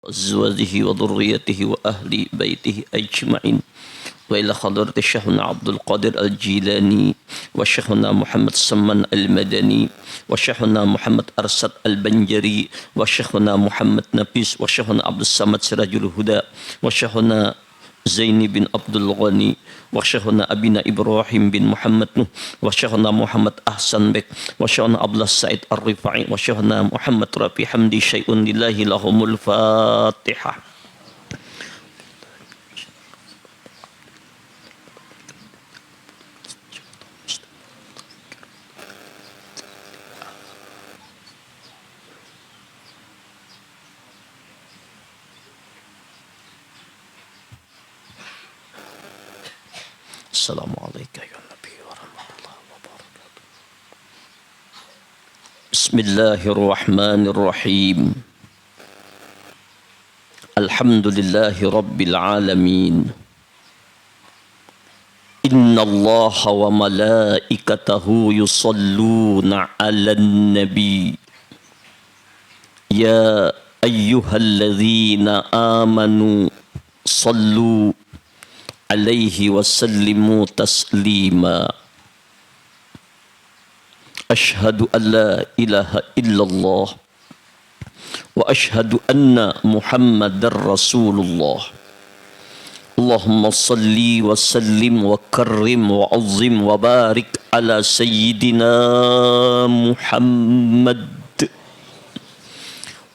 أزواجه وذريته وأهل بيته أجمعين وإلى حضرة شيخنا عبد القادر الجيلاني وشيخنا محمد سمان المدني وشيخنا محمد أرشد البنجري وشيخنا محمد نفيس وشيخنا عبد الصمد سراج الهدى وشيخنا زيني بن عبد الغني وشيخنا أبينا إبراهيم بن محمد نوح وشيخنا محمد أحسن بك وشيخنا عبد الله سعيد الرفاعي وشيخنا محمد رفي حمدي شيء لله لهم الفاتحة. Assalamualaikum ya Nabi wa rahmatullahi wa barakatuh. Bismillahirrahmanirrahim. Alhamdulillahi rabbil alamin. Inna allaha wa malaikatahu yusalluna ala nabi. Ya ayyuhalladzina amanu sallu alaihi wasallimu taslima. Ashhadu an la ilaha illallah wa ashhadu anna muhammadar rasulullah. Allahumma salli wa sallim wa karrim wa azim wa barik ala sayyidina Muhammad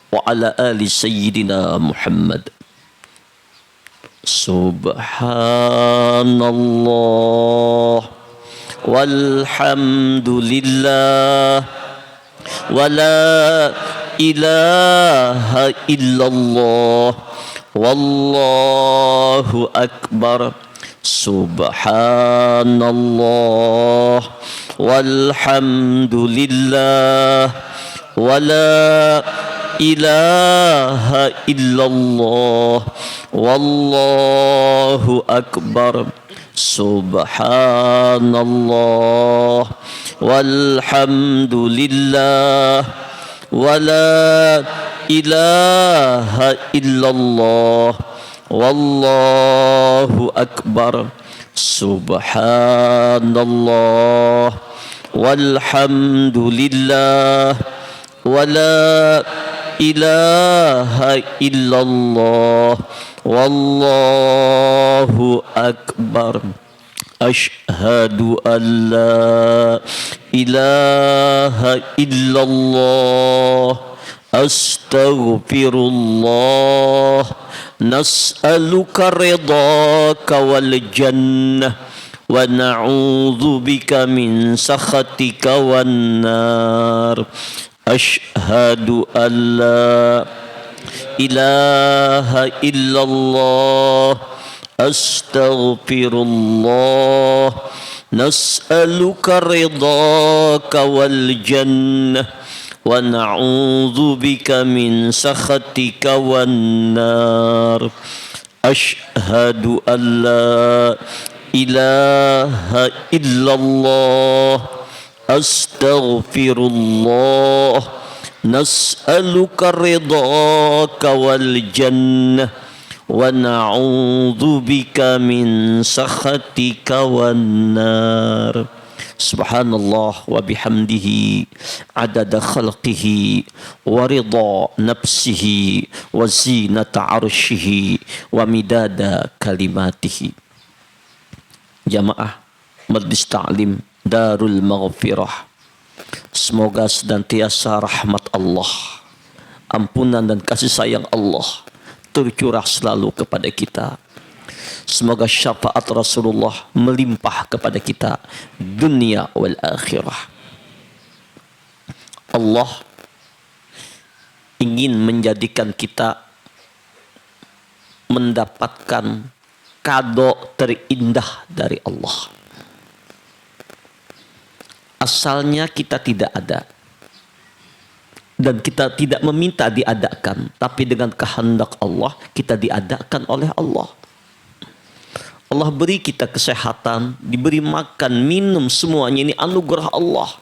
wa ala ali sayyidina Muhammad. Subhanallah walhamdulillah wa la ilaha illallah wallahu akbar. Subhanallah walhamdulillah wa la ilaha illallah wallahu akbar. Subhanallah walhamdulillah wa la ilaha illallah wallahu akbar. Subhanallah walhamdulillah wa la ilaha illallah wallahu akbar. Ashhadu an la ilaha illallah astaghfirullah. Nas'aluka ridhaka wal jannah wa na'udzu bika min sakhatika wan nar. Ashhadu an la ilaha illallah astaghfirullah. Nas'aluka ridhaka wal jannah wa na'udzu bika min sakhatika wan nar. Ashhadu an la ilaha illallah astaghfirullah. Nas'aluka ridhaka wal jannah wa na'udzu bika min sakhatika wan nar. Subhanallah wa bihamdihi adada khalqihi wa ridha nafsihi wa zinata arshihi wa midada kalimatihi. Jamaah Majlis Ta'lim Darul Maghfirah, semoga senantiasa rahmat Allah, ampunan dan kasih sayang Allah tercurah selalu kepada kita. Semoga syafaat Rasulullah melimpah kepada kita dunia wal akhirah. Allah ingin menjadikan kita mendapatkan kado terindah dari Allah. Asalnya kita tidak ada dan kita tidak meminta diadakan, tapi dengan kehendak Allah kita diadakan oleh Allah. Allah beri kita kesehatan, diberi makan, minum, semuanya ini anugerah Allah.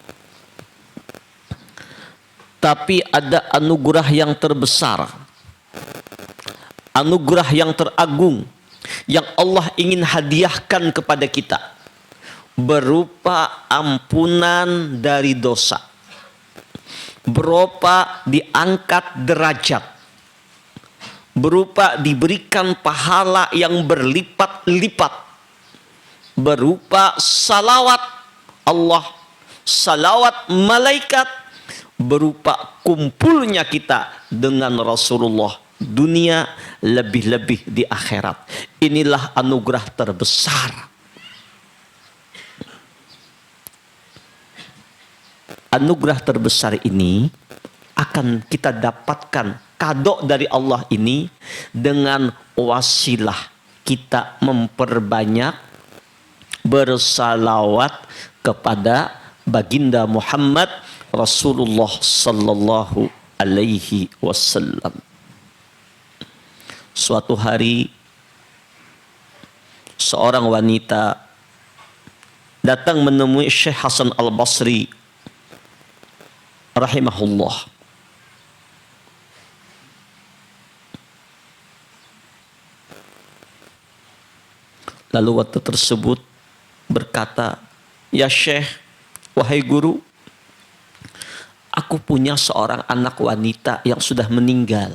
Tapi ada anugerah yang terbesar, anugerah yang teragung yang Allah ingin hadiahkan kepada kita berupa ampunan dari dosa, berupa diangkat derajat, berupa diberikan pahala yang berlipat-lipat, berupa salawat Allah, salawat malaikat, berupa kumpulnya kita dengan Rasulullah dunia, lebih-lebih di akhirat. Inilah anugerah terbesar. Anugerah terbesar ini akan kita dapatkan kado dari Allah ini dengan wasilah kita memperbanyak bersalawat kepada baginda Muhammad Rasulullah sallallahu alaihi wasallam. Suatu hari seorang wanita datang menemui Syekh Hasan Al-Basri rahimahullah. Lalu waktu tersebut berkata, "Ya Syekh, wahai guru, aku punya seorang anak wanita yang sudah meninggal.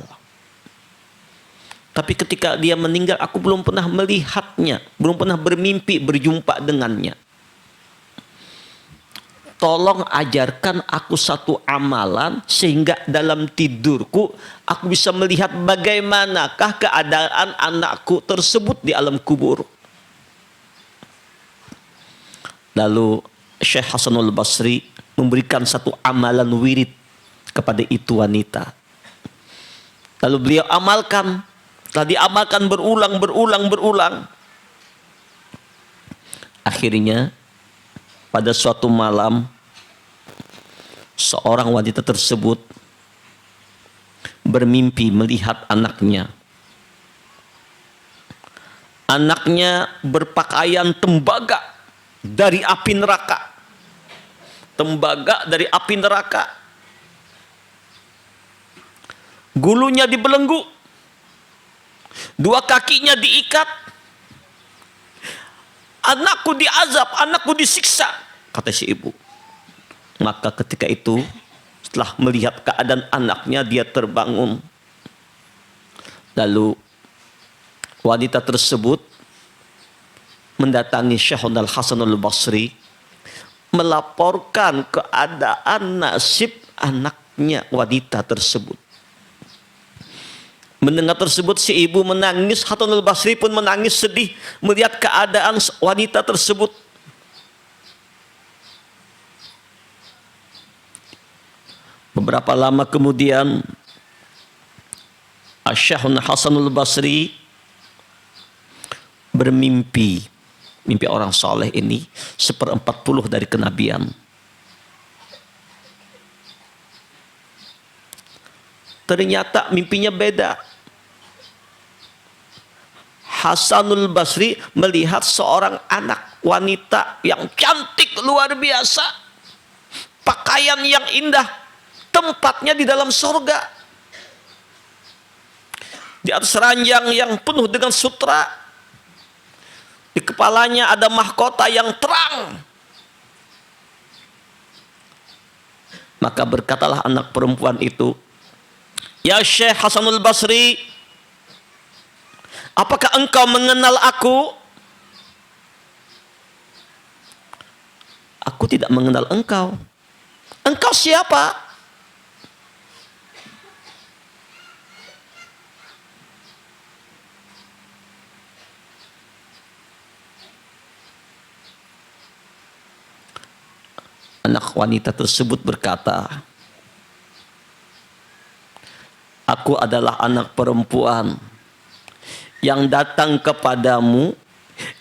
Tapi ketika dia meninggal, aku belum pernah melihatnya, belum pernah bermimpi berjumpa dengannya. Tolong ajarkan aku satu amalan sehingga dalam tidurku aku bisa melihat bagaimanakah keadaan anakku tersebut di alam kubur." Lalu Syekh Hasanul Basri memberikan satu amalan wirid kepada itu wanita. Lalu beliau amalkan. Setelah diamalkan berulang. Akhirnya pada suatu malam seorang wanita tersebut bermimpi melihat anaknya. Anaknya berpakaian tembaga dari api neraka. Tembaga dari api neraka. Gulunya dibelenggu. Dua kakinya diikat. Anakku diazab, anakku disiksa, kata si ibu. Maka ketika itu setelah melihat keadaan anaknya, dia terbangun. Lalu wanita tersebut mendatangi Syekh Hasanul Basri, melaporkan keadaan nasib anaknya wanita tersebut. Mendengar tersebut si ibu menangis, Hasanul Basri pun menangis sedih melihat keadaan wanita tersebut. Beberapa lama kemudian Syekh Hasanul Basri bermimpi. Mimpi orang soleh ini 1/40 dari kenabian. Ternyata mimpinya beda. Hasanul Basri melihat seorang anak wanita yang cantik luar biasa. Pakaian yang indah. Tempatnya di dalam surga. Di atas ranjang yang penuh dengan sutra. Di kepalanya ada mahkota yang terang. Maka berkatalah anak perempuan itu, "Ya Syekh Hasanul Basri, apakah engkau mengenal aku?" "Aku tidak mengenal engkau." "Engkau siapa?" Anak wanita tersebut berkata, "Aku adalah anak perempuan yang datang kepadamu,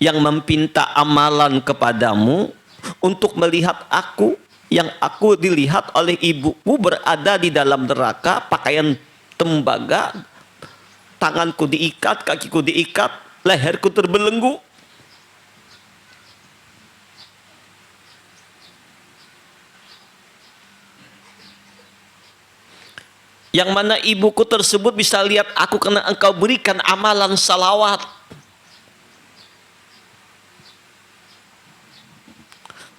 yang meminta amalan kepadamu untuk melihat aku, yang aku dilihat oleh ibuku berada di dalam neraka, pakaian tembaga, tanganku diikat, kakiku diikat, leherku terbelenggu. Yang mana ibuku tersebut bisa lihat aku karena engkau berikan amalan salawat.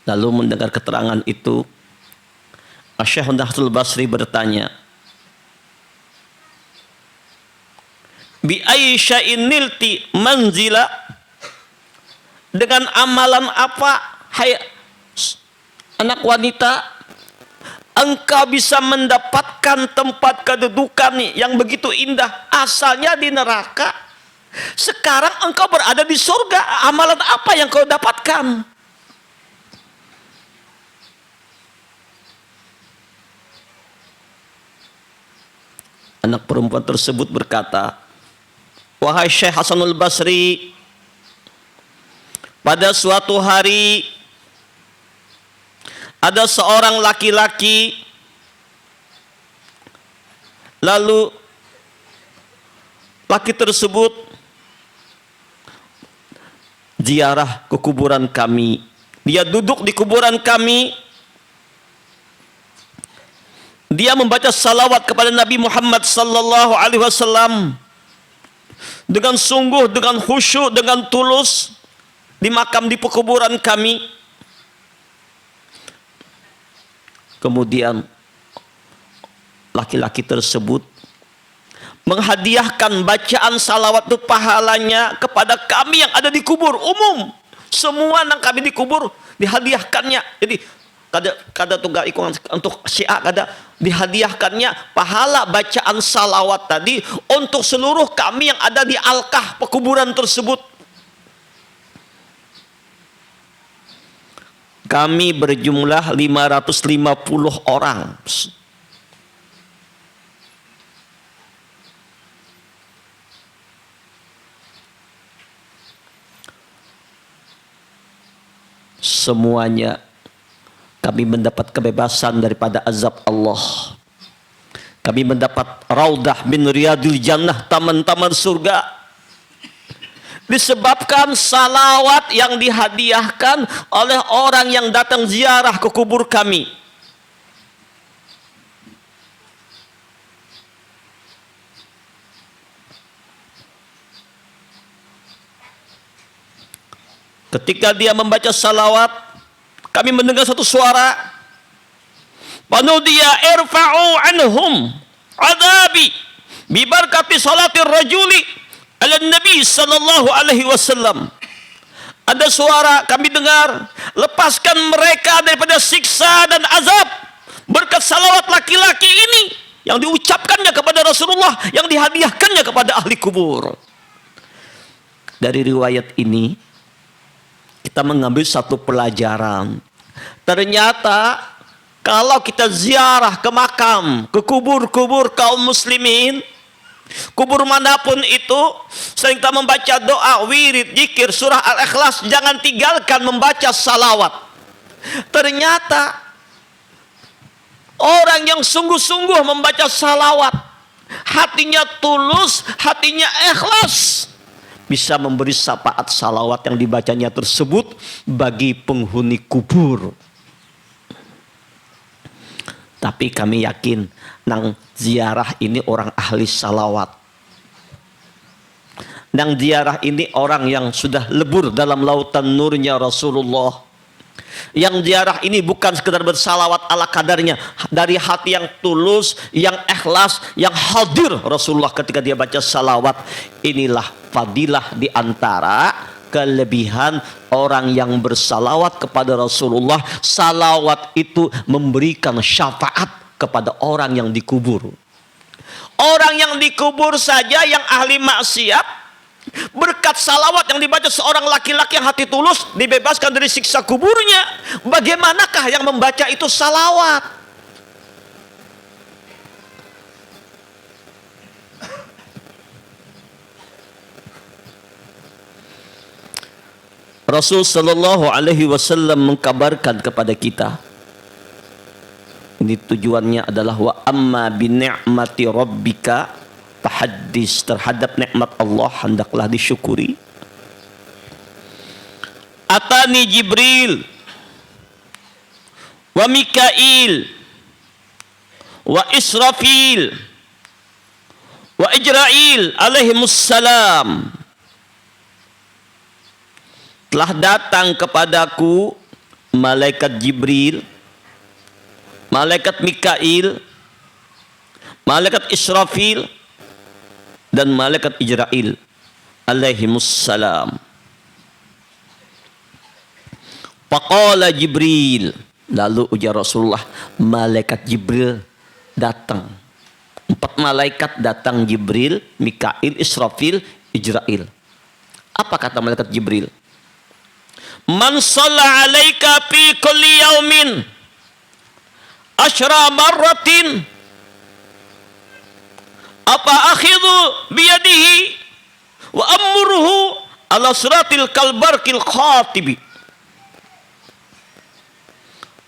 Lalu mendengar keterangan itu, Syekh Hasan al-Basri bertanya, bi ayyi syai'in nilti manzila, dengan amalan apa hai anak wanita engkau bisa mendapatkan tempat kedudukan yang begitu indah, asalnya di neraka, sekarang engkau berada di surga, amalan apa yang kau dapatkan? Anak perempuan tersebut berkata, wahai Syekh Hasanul Basri, pada suatu hari ada seorang laki-laki lalu laki tersebut ziarah ke kuburan kami. Dia duduk di kuburan kami. Dia membaca salawat kepada Nabi Muhammad sallallahu alaihi wasallam dengan sungguh, dengan khusyuk, dengan tulus di makam di kuburan kami. Kemudian laki-laki tersebut menghadiahkan bacaan salawat itu pahalanya kepada kami yang ada di kubur umum. Semua yang kami di kubur dihadiahkannya. Jadi kada tunggal ikut untuk syiah, kada dihadiahkannya pahala bacaan salawat tadi untuk seluruh kami yang ada di alkah pekuburan tersebut. Kami berjumlah 550 orang. Semuanya kami mendapat kebebasan daripada azab Allah. Kami mendapat raudah min riyadil jannah, taman-taman surga. Disebabkan salawat yang dihadiahkan oleh orang yang datang ziarah ke kubur kami. Ketika dia membaca salawat, kami mendengar satu suara, panudiya irfa'u anhum adabi bibarkati salatir rajuli ala Nabi sallallahu alaihi wasallam. Ada suara kami dengar, lepaskan mereka daripada siksa dan azab berkat salawat laki-laki ini yang diucapkannya kepada Rasulullah, yang dihadiahkannya kepada ahli kubur. Dari riwayat ini kita mengambil satu pelajaran. Ternyata kalau kita ziarah ke makam, ke kubur-kubur kaum muslimin, kubur manapun itu, sering kita membaca doa, wirid, zikir, surah Al-Ikhlas, jangan tinggalkan membaca salawat. Ternyata orang yang sungguh-sungguh membaca salawat, hatinya tulus, hatinya ikhlas, bisa memberi syafaat salawat yang dibacanya tersebut bagi penghuni kubur. Tapi kami yakin nang ziarah ini orang ahli salawat. Nang ziarah ini orang yang sudah lebur dalam lautan nurnya Rasulullah. Yang ziarah ini bukan sekedar bersalawat ala kadarnya, dari hati yang tulus, yang ikhlas, yang hadir Rasulullah ketika dia baca salawat. Inilah fadilah di antara kelebihan orang yang bersalawat kepada Rasulullah. Salawat itu memberikan syafaat kepada orang yang dikubur. Orang yang dikubur saja yang ahli maksiat, berkat salawat yang dibaca seorang laki-laki yang hati tulus, dibebaskan dari siksa kuburnya. Bagaimanakah yang membaca itu salawat? Rasul sallallahu alaihi wasallam mengkabarkan kepada kita, ini tujuannya adalah wa amma bi ni'mati rabbika fahaddis, terhadap nikmat Allah hendaklah disyukuri. Atani Jibril wa Mikail wa Israfil wa Ijrail alaihimussalam. Telah datang kepadaku malaikat Jibril, malaikat Mikail, malaikat Israfil, dan malaikat Ijrail alaihimussalam. Faqala Jibril, lalu ujar Rasulullah, malaikat Jibril datang. 4 malaikat datang, Jibril, Mikail, Israfil, Ijrail. Apa kata malaikat Jibril? Man shalla alaika fi kulli yaumin asyra marratin apa akhidhu biyadihi wa amruhu ala suratil kalbarkil khatibi.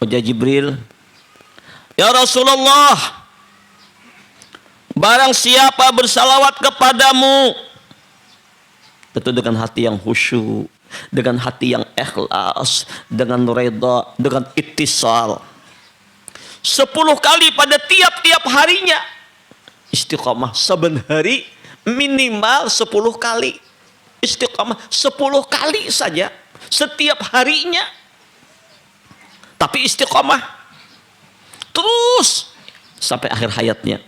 Ujar Jibril, ya Rasulullah, barang siapa bersalawat kepadamu, tentu dengan hati yang khusyuk, dengan hati yang ikhlas, dengan redha, dengan ittisal, 10 kali pada tiap-tiap harinya. Istiqamah saben hari minimal 10 kali. Istiqamah 10 kali saja setiap harinya. Tapi istiqamah terus sampai akhir hayatnya.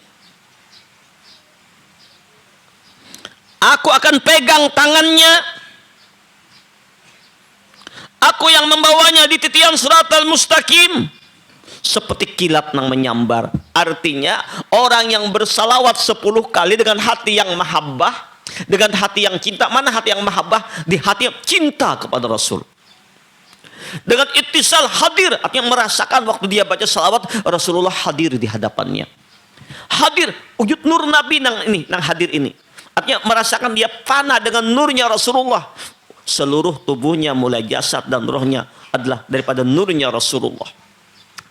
Aku akan pegang tangannya, aku yang membawanya di titian siratal mustaqim seperti kilat yang menyambar. Artinya orang yang bersalawat 10 kali dengan hati yang mahabbah, dengan hati yang cinta. Mana hati yang mahabbah? Di hati yang cinta kepada Rasul. Dengan ittisal hadir, artinya merasakan waktu dia baca salawat Rasulullah hadir di hadapannya. Hadir wujud nur Nabi nang hadir ini. Artinya merasakan dia fana dengan nurnya Rasulullah. Seluruh tubuhnya mulai jasad dan rohnya adalah daripada nurnya Rasulullah.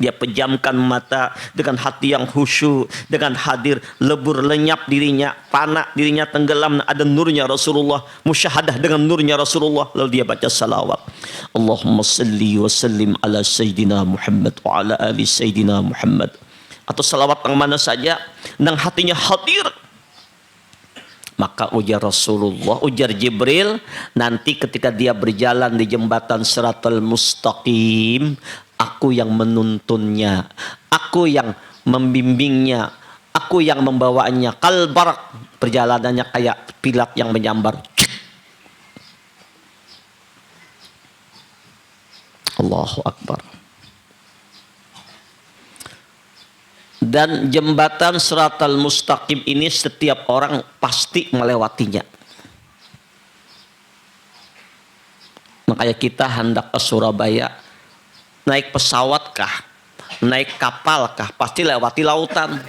Dia pejamkan mata dengan hati yang khusyuk, dengan hadir lebur lenyap dirinya, fana dirinya tenggelam, ada nurnya Rasulullah, musyahadah dengan nurnya Rasulullah, lalu dia baca salawat. Allahumma salli wa sallim ala Sayyidina Muhammad wa ala ali Sayyidina Muhammad. Atau salawat yang mana saja, nang hatinya hadir. Maka ujar Rasulullah, ujar Jibril, nanti ketika dia berjalan di jembatan Siratal Mustaqim, aku yang menuntunnya, aku yang membimbingnya, aku yang membawanya. Kalbarak, perjalanannya kayak pilat yang menyambar. Allahu Akbar. Dan jembatan Siratal Mustaqim ini setiap orang pasti melewatinya. Makanya kita hendak ke Surabaya, naik pesawat kah, naik kapal kah, pasti lewati lautan.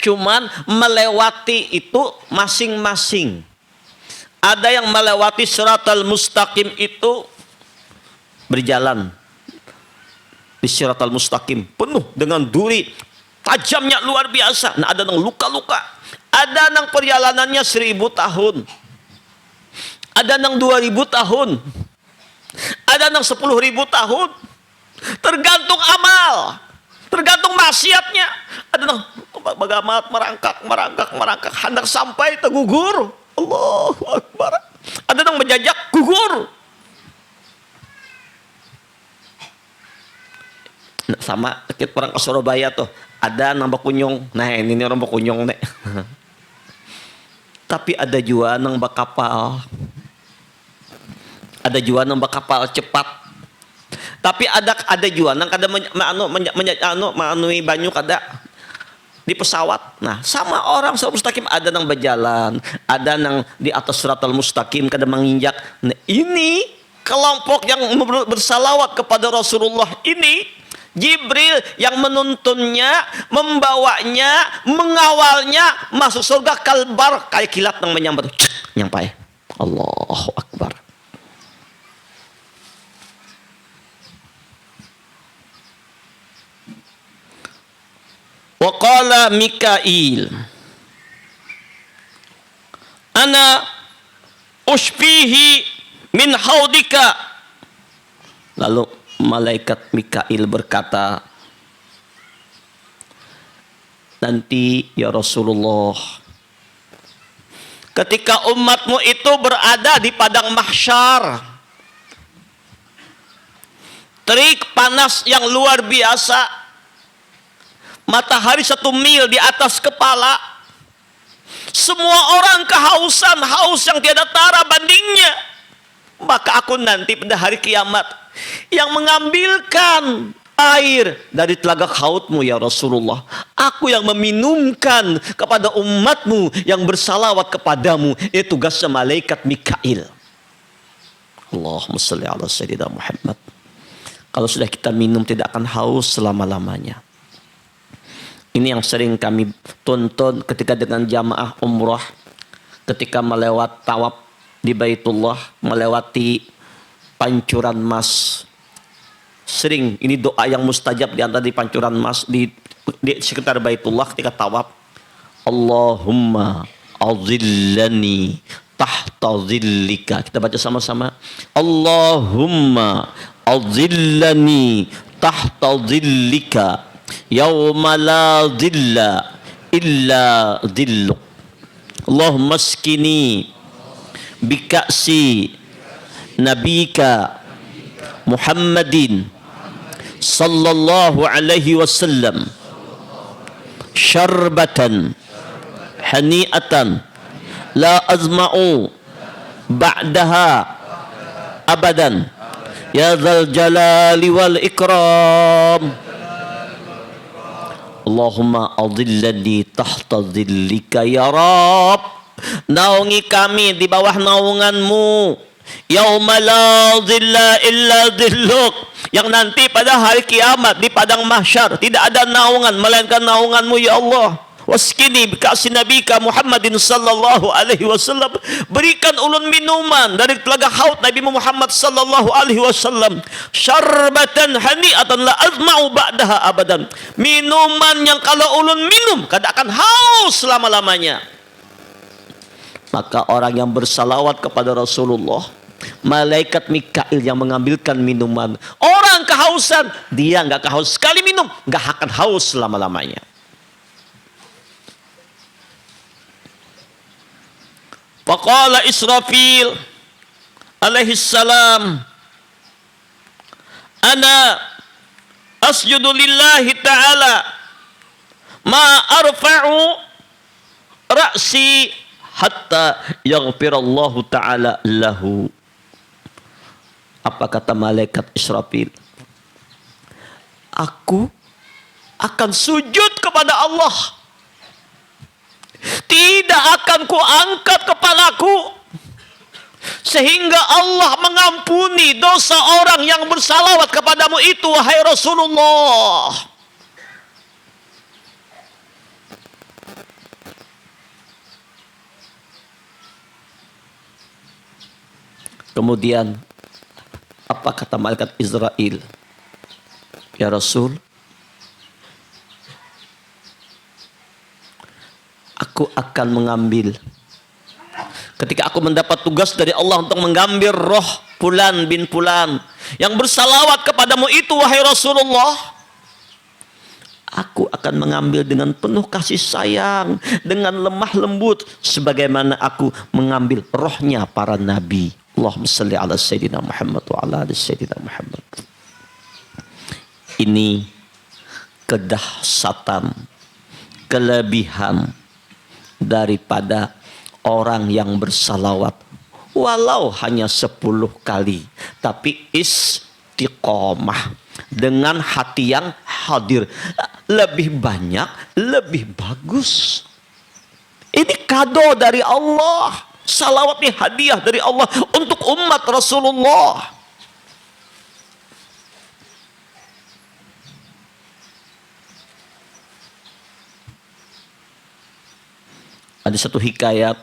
Cuman melewati itu masing-masing. Ada yang melewati Siratal Mustaqim itu berjalan di Siratal Mustaqim penuh dengan duri, tajamnya luar biasa. Nah, ada yang luka-luka, ada yang perjalanannya 1000 tahun, ada yang 2000 tahun, ada yang 10.000 tahun. Tergantung amal, tergantung maksiatnya. Ada yang bagaimana merangkak, hendak sampai tergugur. Allahu Akbar. Ada yang menjajak gugur. Nah, sama kita orang ke Surabaya tuh, ada yang bakunyong. Nah, ini orang bakunyong nih. Tapi ada juga yang bakapal. Ada juga yang bakapal cepat. Tapi ada juga yang kada manui banyu kada di pesawat. Nah, sama orang Siratal Mustaqim, ada yang berjalan, ada yang di atas Siratal Mustaqim kada menginjak. Nah, ini kelompok yang bersalawat kepada Rasulullah ini, Jibril yang menuntunnya, membawanya, mengawalnya masuk surga kalbar kayak kilat yang menyambar nyampai. Allahu Akbar. Wa qala Mikail, ana ushfihi min haudika. Lalu malaikat Mikail berkata, nanti ya Rasulullah, ketika umatmu itu berada di padang mahsyar, terik panas yang luar biasa, matahari 1 mil di atas kepala, semua orang kehausan, haus yang tiada tara bandingnya. Maka aku nanti pada hari kiamat yang mengambilkan air dari telaga hautmu ya Rasulullah. Aku yang meminumkan kepada umatmu yang bersalawat kepadamu. Itu tugasnya malaikat Mikail. Allahumma salli ala Sayyidina Muhammad. Kalau sudah kita minum tidak akan haus selama-lamanya. Ini yang sering kami tonton ketika dengan jamaah umrah, ketika melewat tawaf di Baitullah, melewati pancuran emas. Sering ini doa yang mustajab di antara di pancuran emas di sekitar Baitullah ketika tawaf. Allahumma azillani tahta zillika. Kita baca sama-sama. Allahumma azillani tahta zillika yauma la zilla illa zilluk. Allahumma askini bika'si nabika Muhammadin sallallahu alaihi wasallam syarbatan hani'atan la azma'u ba'daha abadan ya dzal jalali wal ikram. Allahumma adhillani tahta dhillika ya Rabb. Naungi kami di bawah naunganmu. Yauma la dhilla illa dhilluk. Yang nanti pada hari kiamat di padang mahsyar tidak ada naungan melainkan naunganmu ya Allah. Waskini bikasi nabika Muhammadin sallallahu alaihi wasallam. Berikan ulun minuman dari telaga haud Nabi Muhammad sallallahu alaihi wasallam. Syarbatan hani'atan la azma'u ba'daha abadan. Minuman yang kalau ulun minum kada akan haus selama-lamanya. Maka orang yang bersalawat kepada Rasulullah, malaikat Mikail yang mengambilkan minuman. Orang kehausan, dia enggak kehaus. Sekali minum, enggak akan haus selama-lamanya. Faqala Israfil alaihi salam, ana asjudu lillahi ta'ala ma arfa'u ra'si hatta yaghfirallahu ta'ala lahu. Apa kata malaikat Israfil? Aku akan sujud kepada Allah. Tidak akan kuangkat kepalaku sehingga Allah mengampuni dosa orang yang bersalawat kepadamu itu, wahai Rasulullah. Kemudian apa kata malaikat Israel? Ya Rasul, aku akan mengambil. Ketika aku mendapat tugas dari Allah untuk mengambil roh Fulan bin Fulan yang bersalawat kepadamu itu, wahai Rasulullah, aku akan mengambil dengan penuh kasih sayang, dengan lemah lembut, sebagaimana aku mengambil rohnya para nabi. Allahumma salli ala Sayyidina Muhammad wa ala ali Sayyidina Muhammad. Ini kedahsyatan, kelebihan daripada orang yang bersalawat walau hanya 10 kali, tapi istiqomah dengan hati yang hadir, lebih banyak, lebih bagus. Ini kado dari Allah. Salawat ini hadiah dari Allah untuk umat Rasulullah. Ada satu hikayat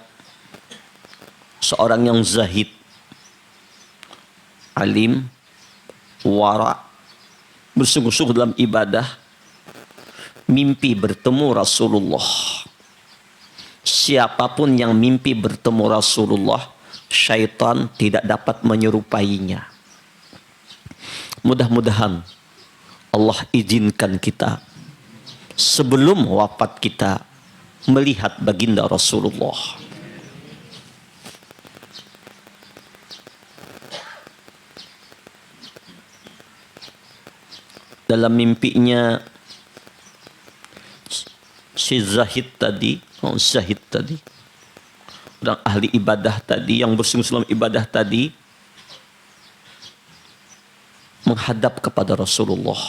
seorang yang zahid, alim, wara, bersungguh-sungguh dalam ibadah, mimpi bertemu Rasulullah. Siapapun yang mimpi bertemu Rasulullah, syaitan tidak dapat menyerupainya. Mudah-mudahan Allah izinkan kita sebelum wafat kita melihat baginda Rasulullah. dalam mimpinya si Zahid tadi, orang ahli ibadah tadi, yang bersungguh-sungguh ibadah tadi, menghadap kepada Rasulullah.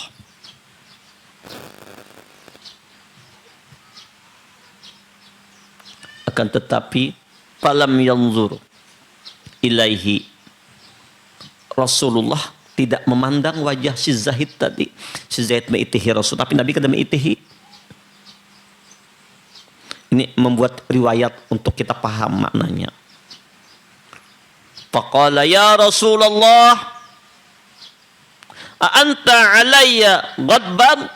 Akan tetapi falam yanzur ilaihi, Rasulullah tidak memandang wajah si Zahid tadi. Si Zahid ma'itihi Rasul, tapi Nabi kada ma'itihi. Ini membuat riwayat untuk kita paham maknanya. Faqala ya Rasulullah, a anta alayya ghadban?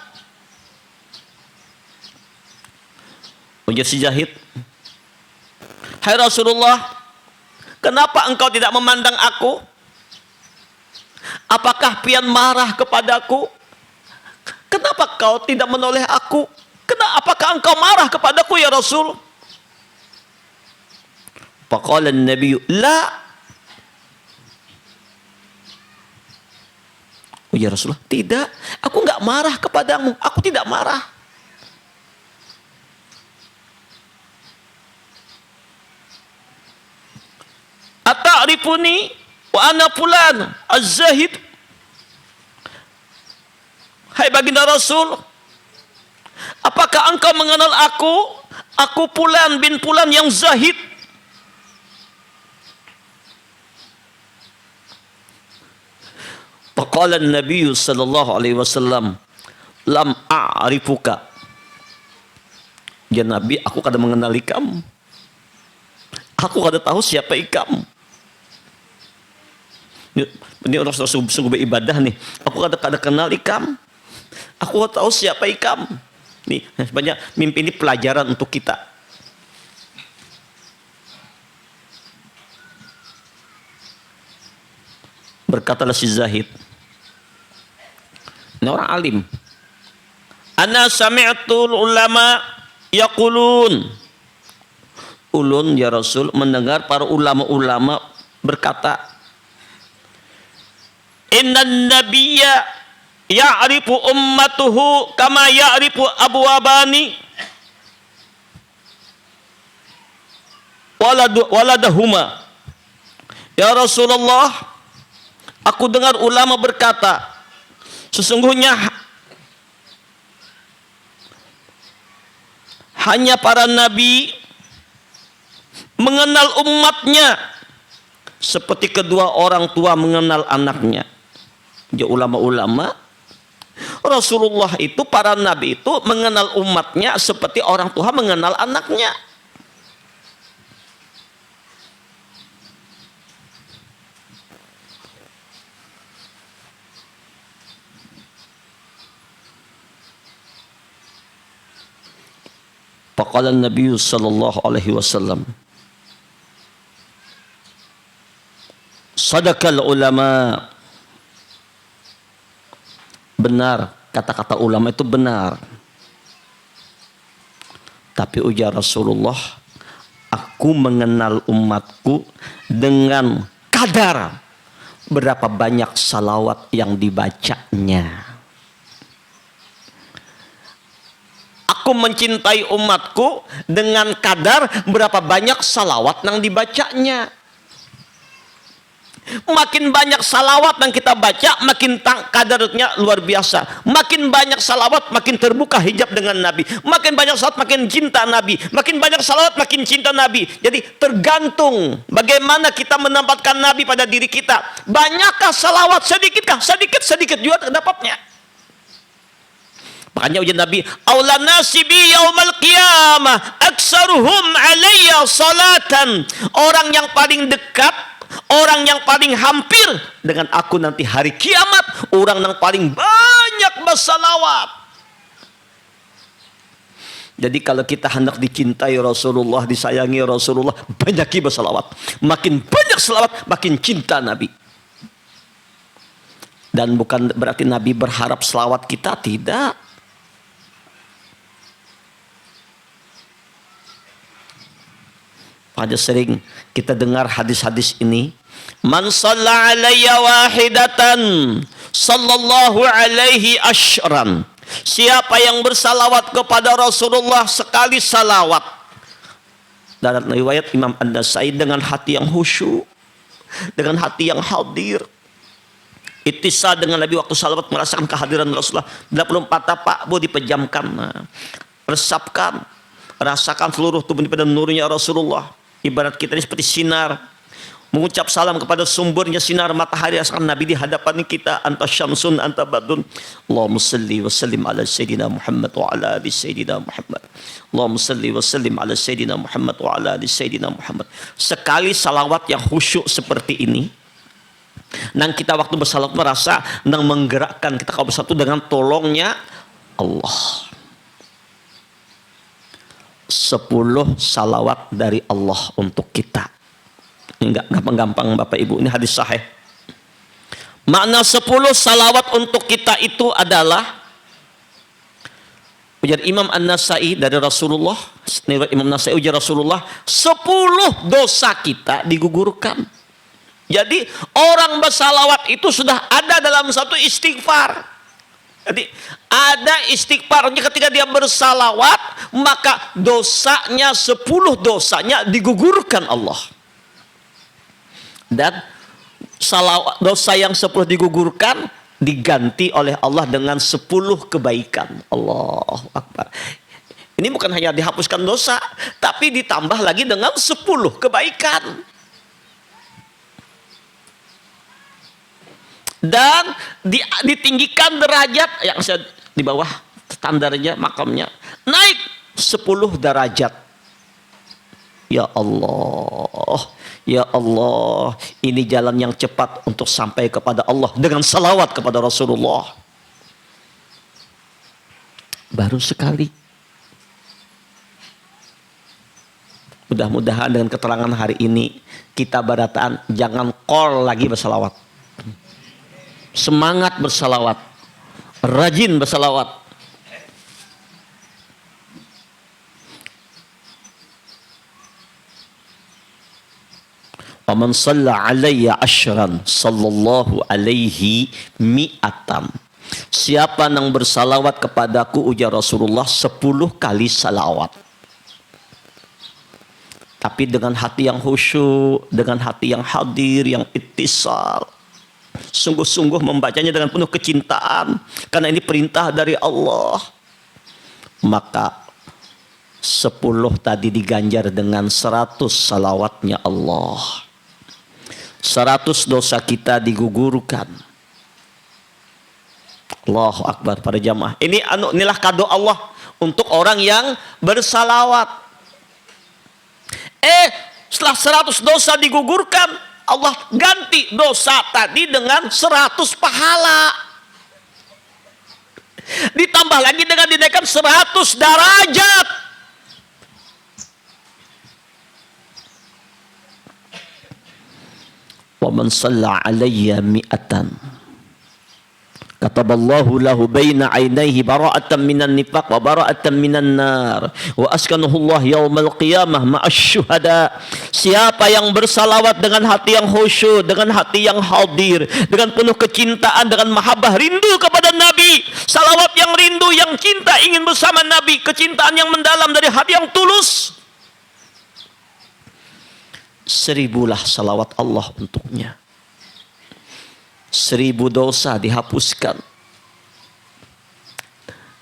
Ujar si Zahid, hai Rasulullah, kenapa engkau tidak memandang aku? Apakah pian marah kepadaku? Kenapa kau tidak menoleh aku? Apakah engkau marah kepadaku ya Rasul? Faqala an-nabiy, la. Oh ya Rasulullah, tidak, aku enggak marah kepadamu, aku tidak marah. Ata'rifuni wa ana fulan az-zahid? Hai baginda Rasul, apakah engkau mengenal aku? Aku Fulan bin Fulan yang zahid. Faqala an-nabiy sallallahu alaihi wasallam, lam a'rifuka. Ya Nabi, aku kada mengenali kamu. Aku kada tahu siapa kamu. Ini orang sungguh beribadah nih. Aku kada kenal kamu. Aku tahu siapa kamu. Nih, banyak mimpi ini pelajaran untuk kita. Berkatalah si Zahid, ini orang alim. Ana sami'tul ulama yaqulun. Ulun ya Rasul mendengar para ulama-ulama berkata, innan nabiyya ya'rifu ummatuhu kama ya'rifu abwabani waladahuma. Ya Rasulullah, aku dengar ulama berkata, sesungguhnya hanya para nabi mengenal umatnya seperti kedua orang tua mengenal anaknya. Ya ulama-ulama, Rasulullah itu, para nabi itu mengenal umatnya seperti orang tua mengenal anaknya. Faqala an-nabiy sallallahu alaihi wasallam, sadaqal ulama. Benar, kata-kata ulama itu benar. Tapi ujar Rasulullah, aku mengenal umatku dengan kadar berapa banyak salawat yang dibacanya. Aku mencintai umatku dengan kadar berapa banyak salawat yang dibacanya. Makin banyak salawat yang kita baca, makin kadarnya luar biasa. Makin banyak salawat, makin terbuka hijab dengan Nabi. Makin banyak salawat, makin cinta Nabi. Makin banyak salawat, makin cinta Nabi. Jadi tergantung bagaimana kita menempatkan Nabi pada diri kita. Banyakkah salawat, sedikitkah? Sedikit juga terdapatnya. Makanya ujian Nabi, aula nasibi yaumal qiyamah aksaruhum alayya salatan. Orang yang paling dekat, orang yang paling hampir dengan aku nanti hari kiamat, orang yang paling banyak bersalawat. Jadi kalau kita hendak dicintai Rasulullah, disayangi Rasulullah, banyaki bersalawat. Makin banyak salawat, makin cinta Nabi. Dan bukan berarti Nabi berharap salawat kita, tidak. Pada sering kita dengar hadis-hadis ini, man shalla alayya wahidatan sallallahu alaihi asyran. Siapa yang bersalawat kepada Rasulullah sekali salawat. Dalam riwayat Imam An-Nasai, dengan hati yang khusyuk, dengan hati yang hadir, ittisal dengan Nabi waktu salawat, merasakan kehadiran Rasulullah. 24 tapak bu dipejamkan, resapkan, rasakan seluruh tubuh pada nurnya Rasulullah. Ibarat kita ini seperti sinar, mengucap salam kepada sumbernya sinar matahari, rasakan Nabi di hadapan kita. Anta syamsun anta badun. Allahumma salli wa sallim ala sayyidina Muhammad wa ala ali sayyidina Muhammad. Allahumma salli wa sallim ala sayyidina Muhammad wa ala ali sayyidina Muhammad. Sekali salawat yang khusyuk seperti ini, nang kita waktu bersalawat merasa nang menggerakkan kita kau bersatu dengan tolongnya Allah. 10 salawat dari Allah untuk kita. Ini enggak gampang-gampang Bapak Ibu, ini hadis sahih. Makna 10 salawat untuk kita itu adalah, ujar Imam An-Nasai dari Rasulullah, Imam Nasai ujar Rasulullah, 10 dosa kita digugurkan. Jadi orang bersalawat itu sudah ada dalam satu istighfar. Jadi ada istighfarnya ketika dia bersalawat, maka dosanya 10 dosanya digugurkan Allah. Dan dosa yang 10 digugurkan diganti oleh Allah dengan 10 kebaikan. Allahu Akbar. Ini bukan hanya dihapuskan dosa, tapi ditambah lagi dengan 10 kebaikan. Dan ditinggikan derajat yang di bawah standarnya, makamnya naik 10 derajat. Ya Allah, ya Allah, ini jalan yang cepat untuk sampai kepada Allah dengan salawat kepada Rasulullah. Baru sekali. Mudah-mudahan dengan keterangan hari ini kita barataan jangan kol lagi bersalawat. Semangat bersalawat, rajin bersalawat. Wa man shalla alayya asyran sallallahu alaihi mi'atan. Siapa yang bersalawat kepadaku, ujar Rasulullah, 10 kali salawat. Tapi dengan hati yang khusyuk, dengan hati yang hadir, yang ittisal. Sungguh-sungguh membacanya dengan penuh kecintaan, karena ini perintah dari Allah. Maka 10 tadi diganjar dengan 100 salawatnya Allah. 100 dosa kita digugurkan. Allahu Akbar para jamaah. Inilah kado Allah untuk orang yang bersalawat. Setelah 100 dosa digugurkan, Allah ganti dosa tadi dengan 100 pahala. Ditambah lagi dengan dinaikkan 100 derajat. Wa man shalla alayya mi'atan kataballahu lahu baina ainaihi bara'atan minan nifaq wa bara'atan minan nar wa askanahu Allah yaumal qiyamah ma'asy syuhada. Siapa yang bersalawat dengan hati yang khusyuk, dengan hati yang hadir, dengan penuh kecintaan, dengan mahabbah, rindu kepada Nabi, salawat yang rindu, yang cinta ingin bersama Nabi, kecintaan yang mendalam dari hati yang tulus, 1000 lah salawat Allah untuknya. 1000 dosa dihapuskan,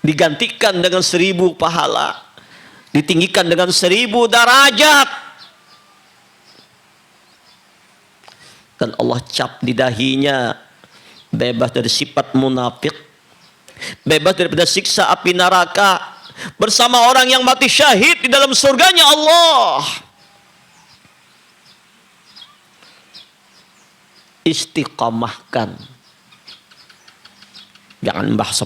digantikan dengan 1000 pahala, ditinggikan dengan 1000 derajat. Dan Allah cap di dahinya, bebas dari sifat munafik, bebas daripada siksa api neraka, bersama orang yang mati syahid di dalam surganya Allah. Istiqamahkan. Jangan mbah 10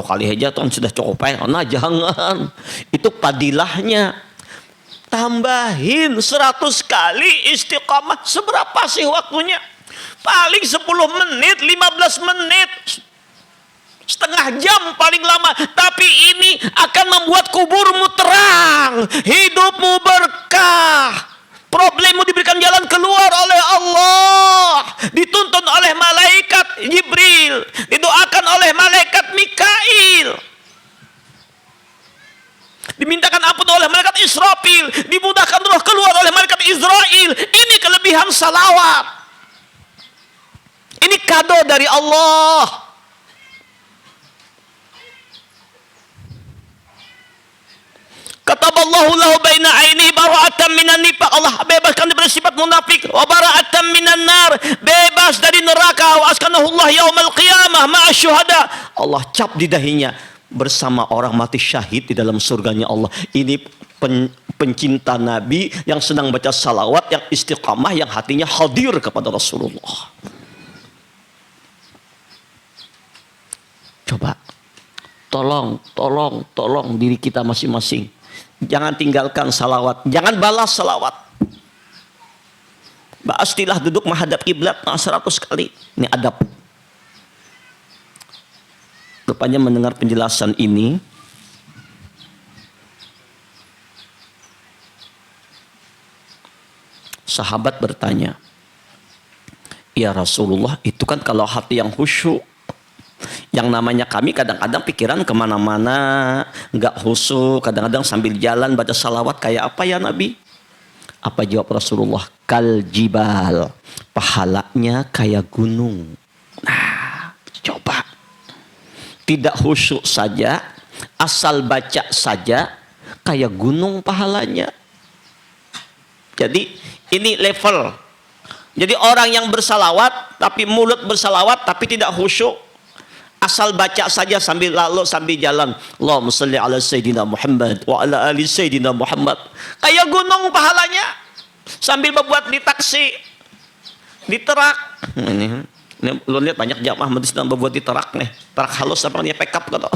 kali aja tuh sudah cukup ya. Nah jangan, itu padilahnya. Tambahin 100 kali istiqamah. Seberapa sih waktunya? Paling 10 menit, 15 menit, setengah jam paling lama. Tapi ini akan membuat kuburmu terang, hidupmu berkah, problemmu diberikan jalan keluar oleh Allah, dituntun oleh malaikat Jibril, Israel. Ini kelebihan salawat. Ini kado dari Allah. Kataballahu lahu baina ainihi bara'atan minan nifaq. Allah bebaskan dari sifat munafik. Wa bara'atan minan nar, bebas dari neraka. Wa askanahullah yaumal qiyamah ma'a syuhada. Allah cap di dahinya bersama orang mati syahid di dalam surganya Allah. Ini pencinta Nabi yang senang baca salawat, yang istiqamah, yang hatinya hadir kepada Rasulullah. Coba tolong diri kita masing-masing. Jangan tinggalkan salawat, jangan balas salawat. Pastilah duduk menghadap kiblat 100 kali. Ini adab. Rupanya mendengar penjelasan ini, sahabat bertanya, ya Rasulullah, itu kan kalau hati yang khusyuk. Yang namanya kami kadang-kadang pikiran kemana-mana, nggak khusyuk, kadang-kadang sambil jalan baca salawat kayak apa ya Nabi? Apa jawab Rasulullah? Kal jibal, pahalanya kayak gunung. Nah, coba. Tidak khusyuk saja, asal baca saja, kayak gunung pahalanya. Jadi ini level. Jadi orang yang bersalawat, tapi mulut bersalawat, tapi tidak khusyuk, asal baca saja sambil lalu sambil jalan. Allahumma shalli ala Sayyidina Muhammad wa ala ali Sayyidina Muhammad. Kayak gunung pahalanya. Sambil berbuat di taksi, di terak. Ini lu lihat banyak jamaah masjid sedang berbuat di terak nih. Terak halus apa namanya, pickup kata.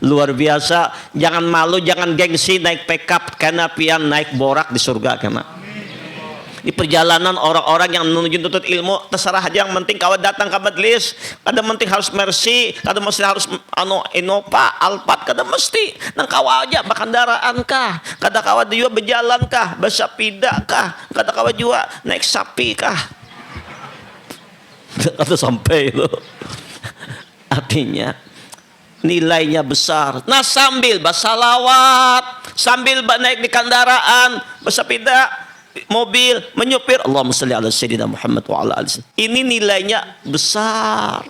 Luar biasa. Jangan malu, jangan gengsi naik pickup karena pian naik borak di surga karena. Di perjalanan orang-orang yang menuju tuntut ilmu, terserah aja, yang penting kau datang ke majelis. Kadang penting harus Mercy, kadang mesti harus Innova, Alphard, kadang mesti nang kau aja berkendaraan kah, kadang kau juga berjalan kah, bersepeda kah, kadang kau juga naik sapi kah. Kata sampai itu. Artinya nilainya besar. Nah, sambil bersalawat, sambil naik di kendaraan, bersepeda, mobil, menyupir, Allahumma shalli ala Sayyidina Muhammad wa ala alihi. Ini nilainya besar.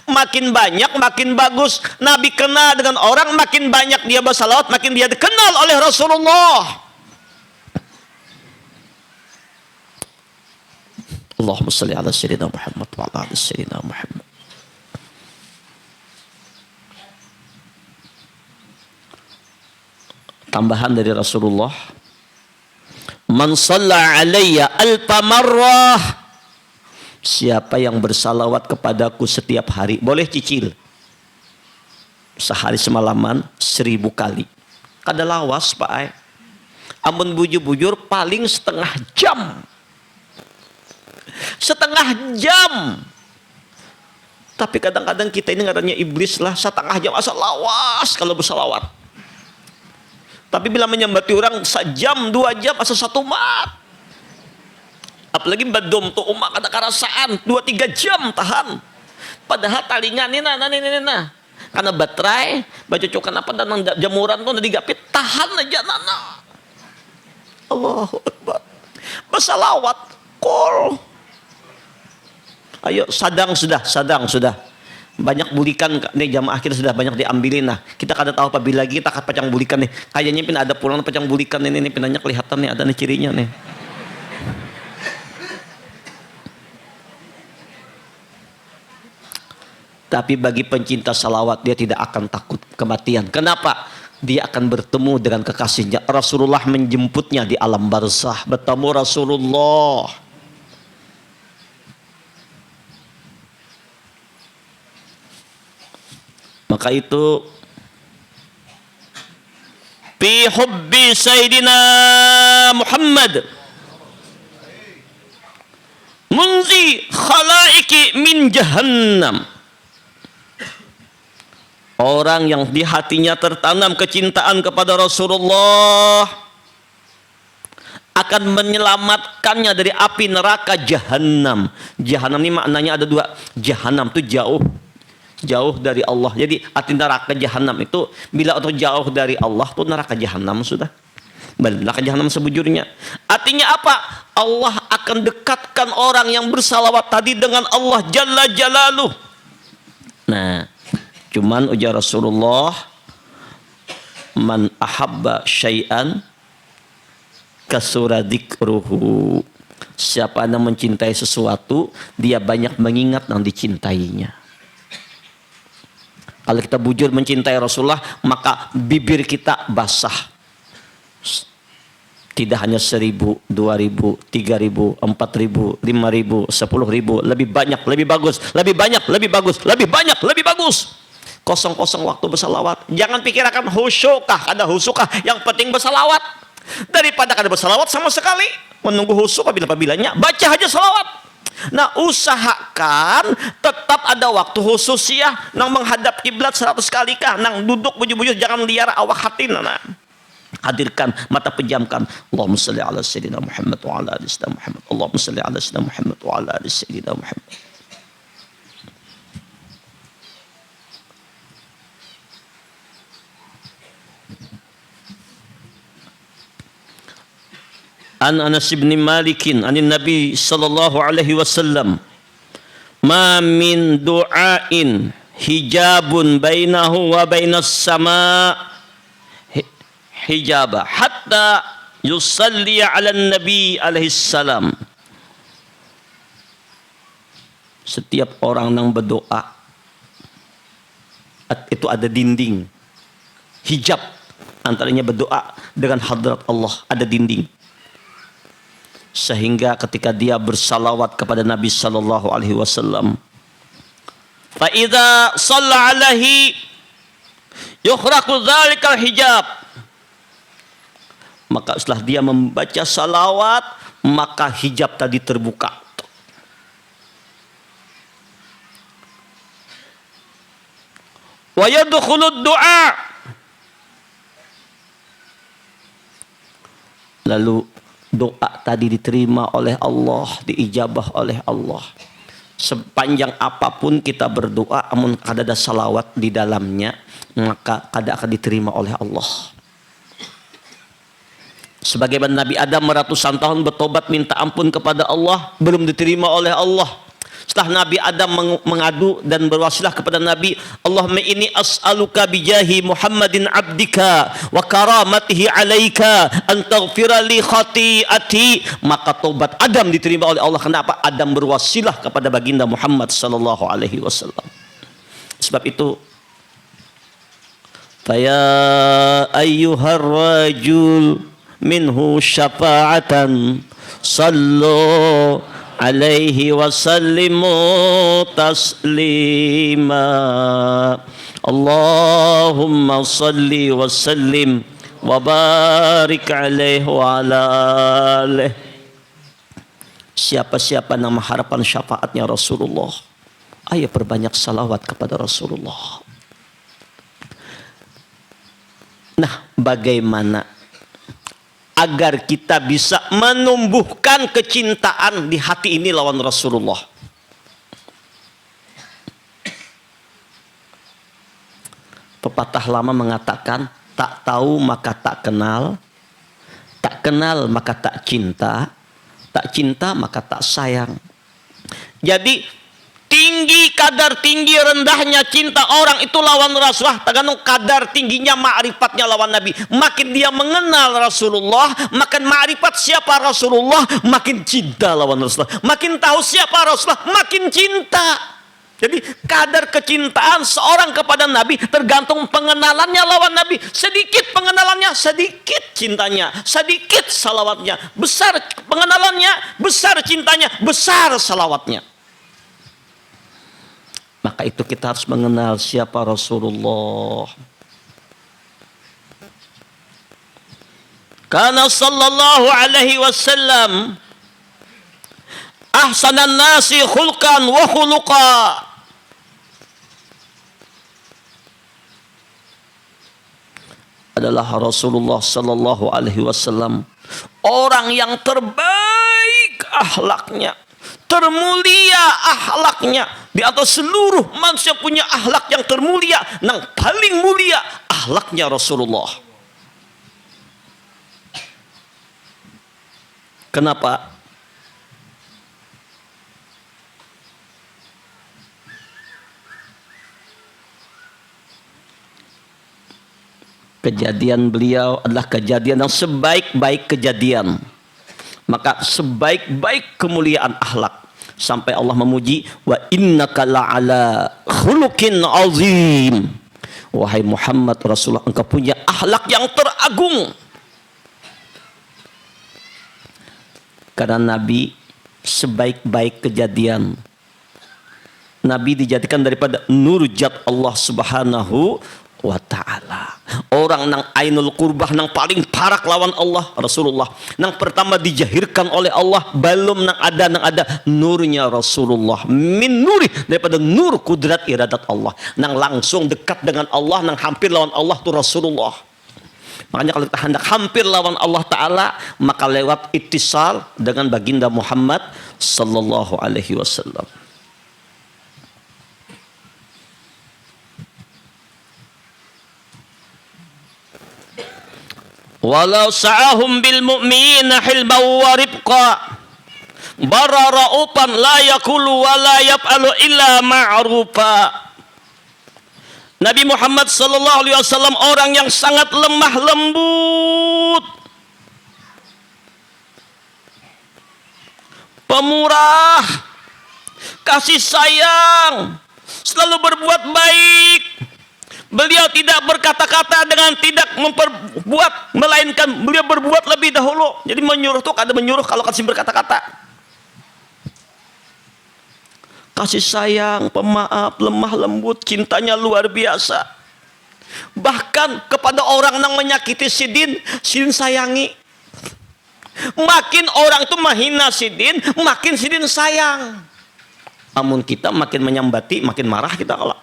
Makin banyak makin bagus. Nabi kenal dengan orang, makin banyak dia bersalawat, makin dia dikenal oleh Rasulullah. Allahumma shalli ala Sayyidina Muhammad wa ala alihi Sayyidina Muhammad. Tambahan dari Rasulullah, man shalla alayya alfa marrah, siapa yang bersalawat kepadaku setiap hari, boleh cicil, sehari semalaman 1000 kali. Kada lawas Pak ay. Amun bujur-bujur paling setengah jam. Setengah jam. Tapi kadang-kadang kita ini ngarannya iblis lah, setengah jam asal lawas kalau bersalawat. Tapi bila menyambati orang sejam, 2 jam asal 1 mat. Apalagi badom tuh umat ada kerasaan 2-3 jam tahan. Padahal talingan ini nah. Karena baterai, baca cokan apa dan jamuran tuh digapit tahan aja nana. Allahu Akbar. Bersalawat kol. Ayo sadang sudah. Banyak bulikan nih jamaah kita sudah banyak diambilin. Nah, kita kada tahu apabila lagi kita akan pacang bulikan nih. Kayaknya pin ada pulang pacang bulikan ini pinanya kelihatan nih, ada nih cirinya nih. Tapi bagi pencinta salawat, dia tidak akan takut kematian. Kenapa? Dia akan bertemu dengan kekasihnya. Rasulullah menjemputnya di alam barzah, bertemu Rasulullah. Maka itu fi hubbi Sayyidina Muhammad munzi khalaiki min jahannam. Orang yang di hatinya tertanam kecintaan kepada Rasulullah akan menyelamatkannya dari api neraka Jahannam. Jahannam ini maknanya ada 2. Jahannam itu jauh dari Allah. Jadi arti neraka Jahannam itu bila atau jauh dari Allah tuh neraka Jahannam sudah. Balik jahanam sebujurnya. Artinya apa? Allah akan dekatkan orang yang bersalawat tadi dengan Allah Jalla Jalaluh. Nah, cuman ujar Rasulullah, man ahabba syai'an kasura dzikruhu. Siapa yang mencintai sesuatu, dia banyak mengingat yang dicintainya. Kalau kita bujur mencintai Rasulullah, maka bibir kita basah. Tidak hanya 1.000, 2.000, 3.000, 4.000, 5.000, 10.000, lebih banyak, lebih bagus, lebih banyak, lebih bagus, lebih banyak, lebih bagus. Kosong-kosong waktu bersalawat. Jangan pikirkan khusyukah, ada khusyukah, yang penting bersalawat. Daripada kada bersalawat sama sekali, menunggu khusyuk apabila-bilanya, baca aja salawat. Nah, usahakan tetap ada waktu khusus ya, nang menghadap kiblat 100 kali kah, nang duduk bujur-bujur, jangan liar awak hati. Nah, hadirkan, mata pejamkan. Allahumma salli ala sayyidina Muhammad wa ala ali sayyidina Muhammad. Allahumma salli ala sayyidina Muhammad wa ala ali sayyidina Muhammad. An Anas bin Malikin anin Nabi sallallahu alaihi wasallam, ma min du'ain hijabun bainahu wa bainas sama hijaba hatta yusalli ala Nabi alaihi salam. Setiap orang yang berdoa itu ada dinding hijab antaranya berdoa dengan hadrat Allah, ada dinding. Sehingga ketika dia bersalawat kepada Nabi sallallahu alaihi wasallam, fa idza shalla alaihi yukhraqu dzalikal hijab, maka setelah dia membaca salawat, maka hijab tadi terbuka. Wa yadkhulud du'a, lalu doa tadi diterima oleh Allah, diijabah oleh Allah. Sepanjang apapun kita berdoa, amun kada ada salawat di dalamnya, maka kada akan diterima oleh Allah. Sebagaimana Nabi Adam ratusan tahun bertobat minta ampun kepada Allah, belum diterima oleh Allah. Setelah Nabi Adam mengadu dan berwasilah kepada Nabi, Allahumma inni as'aluka bijahi Muhammadin abdika wa karamatihi alaika an taghfira li khati'ati. Maka taubat Adam diterima oleh Allah. Kenapa? Adam berwasilah kepada baginda Muhammad sallallahu alaihi wasallam. Sebab itu, faya ayyuhar rajul minhu syafa'atan sallu alaihi wasallimu taslima. Allahumma salli wa sallim wa barik alaihi wa ala alihi. Siapa-siapa yang mengharapkan syafaatnya Rasulullah, ayo perbanyak salawat kepada Rasulullah. Nah, bagaimana agar kita bisa menumbuhkan kecintaan di hati ini lawan Rasulullah? Pepatah lama mengatakan, tak tahu maka tak kenal, tak kenal maka tak cinta, tak cinta maka tak sayang. Jadi kadar tinggi rendahnya cinta orang itu lawan Rasulullah tergantung kadar tingginya ma'rifatnya lawan Nabi. Makin dia mengenal Rasulullah, makin ma'rifat siapa Rasulullah, makin cinta lawan Rasulullah. Makin tahu siapa Rasulullah, makin cinta. Jadi kadar kecintaan seorang kepada Nabi tergantung pengenalannya lawan Nabi. Sedikit pengenalannya, sedikit cintanya, sedikit salawatnya. Besar pengenalannya, besar cintanya, besar salawatnya. Maka itu kita harus mengenal siapa Rasulullah. Karena sallallahu alaihi wasallam ahsanan nasi khulqan wa khuluqa. Adalah Rasulullah sallallahu alaihi wasallam orang yang terbaik akhlaknya, termulia akhlaknya. Di atas seluruh manusia punya akhlak yang termulia, yang paling mulia akhlaknya Rasulullah. Kenapa? Kejadian beliau adalah kejadian yang sebaik-baik kejadian. Maka sebaik-baik kemuliaan akhlak. Sampai Allah memuji, wa innaka la'ala khuluqin azim. Wahai Muhammad Rasulullah, engkau punya akhlak yang teragung. Karena Nabi sebaik-baik kejadian. Nabi dijadikan daripada nurjat Allah Subhanahu wa ta'ala. Orang nang ainul qurbah, nang paling parak lawan Allah Rasulullah, nang pertama dijahirkan oleh Allah, belum nang ada nurnya Rasulullah, min nuri, daripada nur kudrat iradat Allah, nang langsung dekat dengan Allah, nang hampir lawan Allah tuh Rasulullah. Makanya kalau kita hendak hampir lawan Allah Ta'ala, maka lewat ittisal dengan baginda Muhammad sallallahu alaihi wasallam. Walau sa'ahum bil mu'minina hilban wa ribqa barara'upan la yakulu wa la yaf'alu illa ma'rufa. Nabi Muhammad sallallahu alaihi wasallam orang yang sangat lemah lembut, pemurah, kasih sayang, selalu berbuat baik. Beliau tidak berkata-kata dengan tidak memperbuat, melainkan beliau berbuat lebih dahulu. Jadi menyuruh tuh ada menyuruh kalau kasih berkata-kata. Kasih sayang, pemaaf, lemah lembut, cintanya luar biasa. Bahkan kepada orang yang menyakiti sidin sayangi. Makin orang itu menghina sidin, makin sidin sayang. Namun kita makin menyambati, makin marah kita kalau.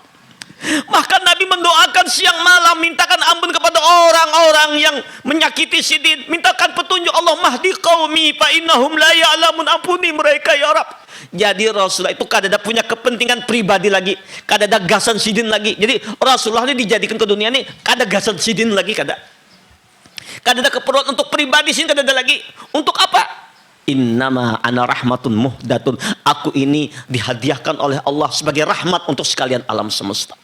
Maka Nabi mendoakan siang malam, mintakan ampun kepada orang-orang yang menyakiti sidin, mintakan petunjuk. Allah mahdi qaumi fa innahum la ya'lamun, ampuni mereka ya Rabb. Jadi Rasulullah itu kadang punya kepentingan pribadi lagi, kadang gasan sidin lagi. Jadi Rasulullah ini dijadikan ke dunia ini kadang gasan sidin lagi, kadang keperluan untuk pribadi sini, kadang lagi untuk apa? Innama ana rahmatun muhdatun, aku ini dihadiahkan oleh Allah sebagai rahmat untuk sekalian alam semesta.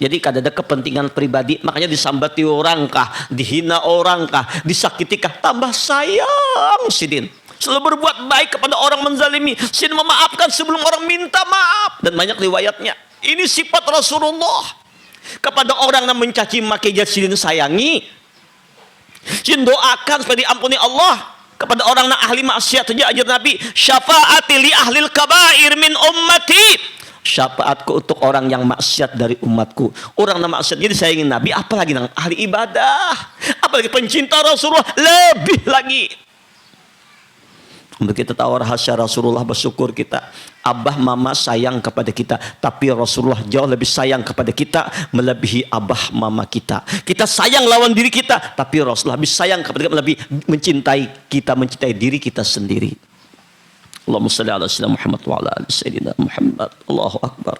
Jadi kadang ada kepentingan pribadi, makanya disambati orang kah, dihina orang kah, disakiti kah, tambah sayang sidin. Selalu berbuat baik kepada orang menzalimi, sidin memaafkan sebelum orang minta maaf, dan banyak riwayatnya. Ini sifat Rasulullah. Kepada orang yang mencaci maki sidin sayangi, sidin doakan supaya diampuni Allah. Kepada orang yang ahli maksiat saja ajar Nabi, syafaati li ahlil kabair min ummati, syafaatku untuk orang yang maksiat dari umatku. Orang yang maksiat jadi saya ingin Nabi, apalagi yang ahli ibadah, apalagi pencinta Rasulullah, lebih lagi. Untuk kita tahu rahasia Rasulullah, bersyukur kita. Abah mama sayang kepada kita, tapi Rasulullah jauh lebih sayang kepada kita melebihi abah mama kita. Kita sayang lawan diri kita, tapi Rasulullah lebih sayang kepada kita, lebih mencintai kita, mencintai diri kita sendiri. Allahumma shalli ala sayyidina Muhammad wa ala ali sayyidina Muhammad. Allahu akbar.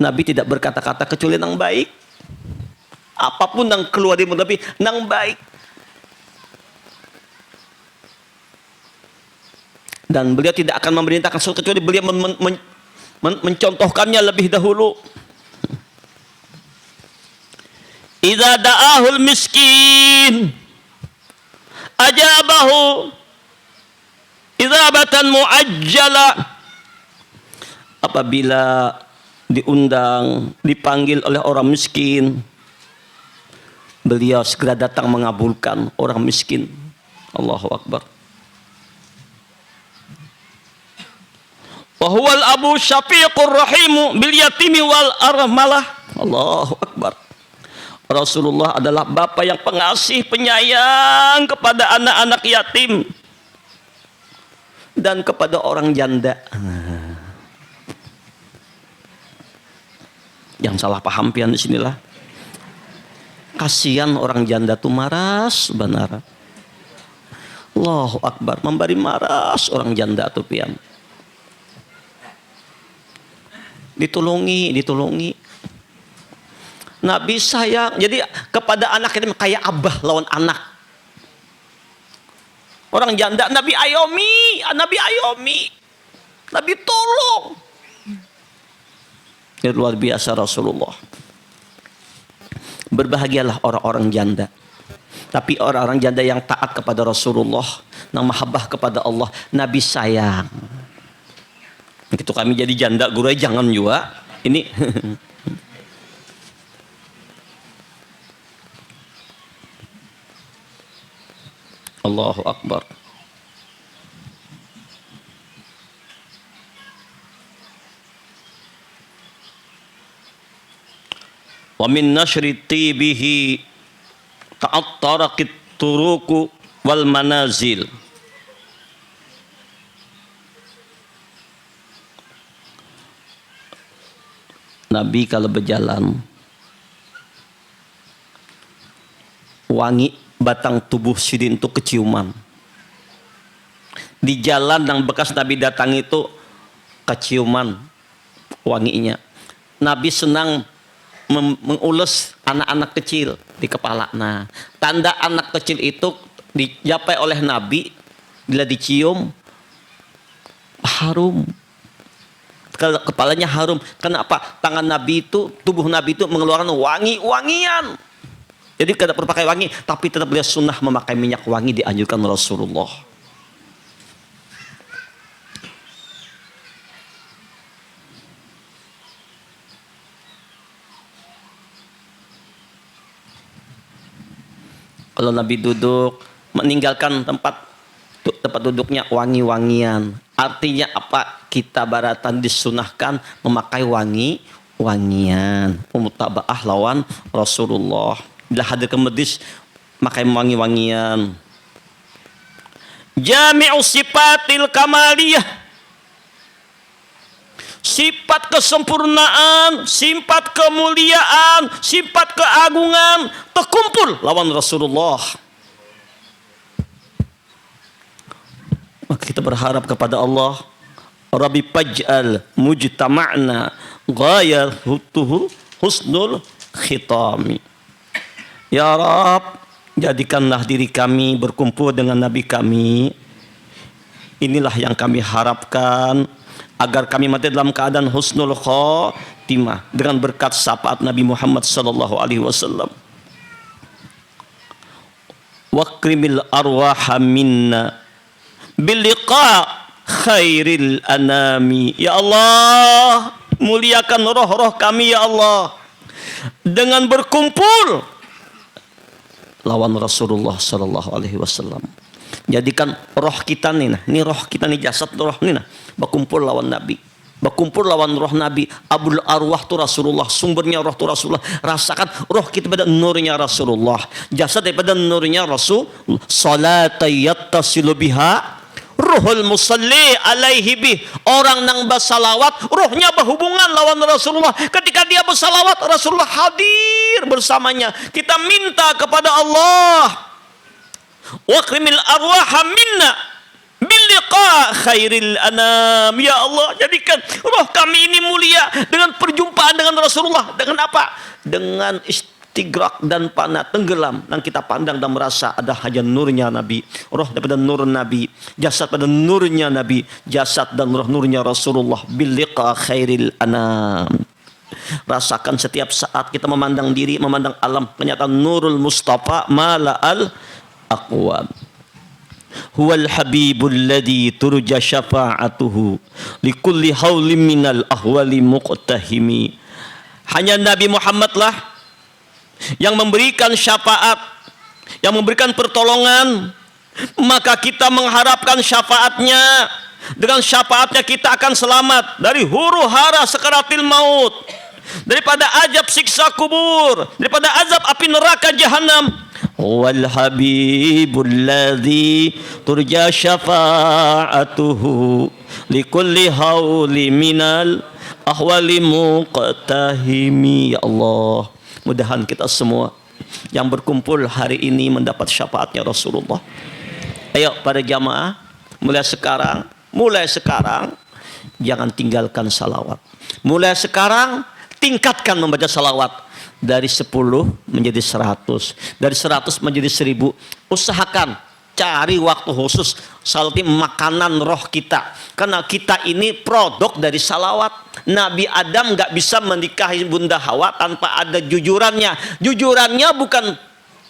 Nabi tidak berkata-kata kecuali yang baik. Apapun yang keluar dari mulut Nabi, yang baik. Dan beliau tidak akan memerintahkan sesuatu kecuali beliau mencontohkannya lebih dahulu. Idza da'ahul miskin ajabahu ijabatan muajjala. Apabila diundang, dipanggil oleh orang miskin, beliau segera datang mengabulkan orang miskin. Allahu akbar. Wa huwal abu syafiqur rahimu bil yatimi wal armalah. Allahu akbar. Rasulullah adalah bapa yang pengasih, penyayang kepada anak-anak yatim dan kepada orang janda. Yang salah paham pian di sinilah. Kasihan orang janda tuh maras benar. Allahu akbar, memberi maras orang janda tuh pian. Ditolongi. Nabi sayang. Jadi kepada anak itu kayak abah lawan anak. Orang janda Nabi ayomi, Nabi ayomi, Nabi tolong. Ini luar biasa Rasulullah. Berbahagialah orang-orang janda. Tapi orang-orang janda yang taat kepada Rasulullah, yang mahabbah kepada Allah, Nabi sayang. Begitu kami jadi janda, guru jangan juga. Ini Allahu Akbar. Wa min nashri tibihi ta'attaraqit turuku wal manazil. Nabi kalau berjalan wangi batang tubuh sidin itu keciuman. Di jalan yang bekas Nabi datang itu keciuman wanginya. Nabi senang mengulus anak-anak kecil di kepala. Nah, tanda anak kecil itu dijapai oleh Nabi bila dicium harum. Kalau kepalanya harum, kenapa? Tangan Nabi itu, tubuh Nabi itu mengeluarkan wangi-wangian. Jadi tidak perlu pakai wangi, tapi tetap beliau sunnah memakai minyak wangi dianjurkan Rasulullah. Kalau Nabi duduk, meninggalkan tempat duduknya wangi-wangian. Artinya apa? Kita baratan disunahkan memakai wangi-wangian. Mutaba'ah lawan Rasulullah. Bila hadir ke majlis, makai wangi-wangian. Jami'u sifatil kamaliyah. Sifat kesempurnaan, sifat kemuliaan, sifat keagungan terkumpul lawan Rasulullah. Maka kita berharap kepada Allah, Rabbi paj'al mujtama'na ghayatuhu husnul khitami. Ya Rabb, jadikanlah diri kami berkumpul dengan Nabi kami. Inilah yang kami harapkan, agar kami mati dalam keadaan husnul khotimah dengan berkat syafaat Nabi Muhammad sallallahu alaihi wasallam. Waqrimil arwaha minna bil liqa khairil anami. Ya Allah, muliakan roh-roh kami ya Allah dengan berkumpul lawan Rasulullah sallallahu alaihi wasallam. Jadikan roh kita nih, nah, ini roh kita nih, jasad roh nih, nah, berkumpul lawan Nabi, berkumpul lawan roh Nabi. Abul arwah tu Rasulullah, sumbernya roh tu Rasulullah. Rasakan roh kita pada nurnya Rasulullah, jasad daripada nurnya Rasul. Salatan yattasilu biha ruhul musalli alaihi bih. Orang nang bersalawat, rohnya berhubungan lawan Rasulullah. Ketika dia bersalawat, Rasulullah hadir bersamanya. Kita minta kepada Allah, waqrimil arwaha minna bil liqa khairil anam. Ya Allah, jadikan roh kami ini mulia dengan perjumpaan dengan Rasulullah. Dengan apa? Dengan istighraq dan panah tenggelam, dan kita pandang dan merasa ada hanya nurnya Nabi, roh daripada nur Nabi, jasad pada nurnya Nabi, jasad dan roh nurnya Rasulullah. Bil liqa khairil anam. Rasakan setiap saat kita memandang diri, memandang alam, kenyataan nurul Mustafa mala'al aqwam. Huwal habibul ladzi turja syafa'atuhu likulli haulim minal ahwali muqtahimi. Hanya Nabi Muhammad lah yang memberikan syafaat, yang memberikan pertolongan. Maka kita mengharapkan syafaatnya. Dengan syafaatnya kita akan selamat dari huru hara sakaratil maut, daripada azab siksa kubur, daripada azab api neraka jahanam. Wal habibul ladzi turja syafa'atuhu likulli hauli minal ahwali muqtahimi. Ya Allah, mudahan kita semua yang berkumpul hari ini mendapat syafaatnya Rasulullah. Ayo para jamaah, mulai sekarang jangan tinggalkan salawat. Mulai sekarang tingkatkan membaca salawat. Dari 10 menjadi 100, dari 100 menjadi 1000. Usahakan cari waktu khusus. Salat ini makanan roh kita, karena kita ini produk dari salawat. Nabi Adam nggak bisa menikahi Bunda Hawa tanpa ada jujurannya. Jujurannya bukan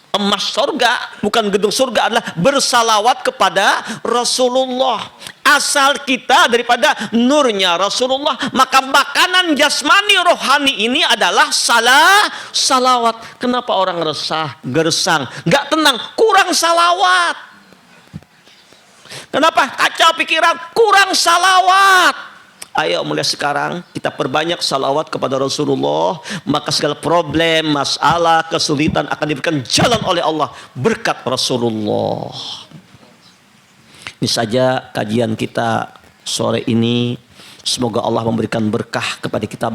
emas surga, bukan gedung surga, adalah bersalawat kepada Rasulullah. Asal kita daripada nurnya Rasulullah, maka makanan jasmani rohani ini adalah salawat. Kenapa orang resah, gersang, nggak tenang, kurang salawat? Kenapa kacau pikiran? Kurang salawat. Ayo mulai sekarang kita perbanyak salawat kepada Rasulullah, maka segala problem, masalah, kesulitan akan diberikan jalan oleh Allah berkat Rasulullah. Ini saja kajian kita sore ini. Semoga Allah memberikan berkah kepada kita